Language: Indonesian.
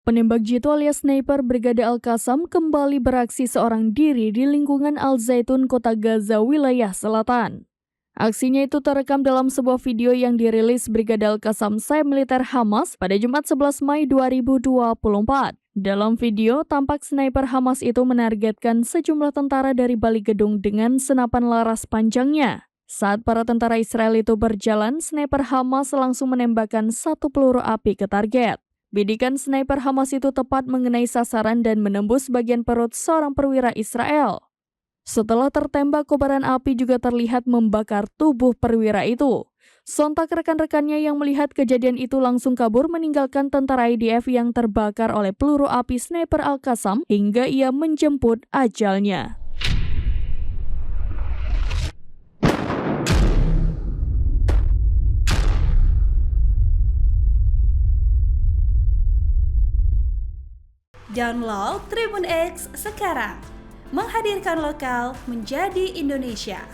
Penembak jitu alias sniper Brigade Al-Qassam kembali beraksi seorang diri di lingkungan Al-Zaitun, kota Gaza, wilayah selatan. Aksinya itu terekam dalam sebuah video yang dirilis Brigade Al-Qassam sayap militer Hamas pada Jumat 11 Mei 2024. Dalam video, tampak sniper Hamas itu menargetkan sejumlah tentara dari balik gedung dengan senapan laras panjangnya. Saat para tentara Israel itu berjalan, sniper Hamas langsung menembakkan satu peluru api ke target. Bidikan sniper Hamas itu tepat mengenai sasaran dan menembus bagian perut seorang perwira Israel. Setelah tertembak, kobaran api juga terlihat membakar tubuh perwira itu. Sontak rekan-rekannya yang melihat kejadian itu langsung kabur meninggalkan tentara IDF yang terbakar oleh peluru api sniper Al-Qassam hingga ia menjemput ajalnya. Download Tribun X sekarang, menghadirkan lokal menjadi Indonesia.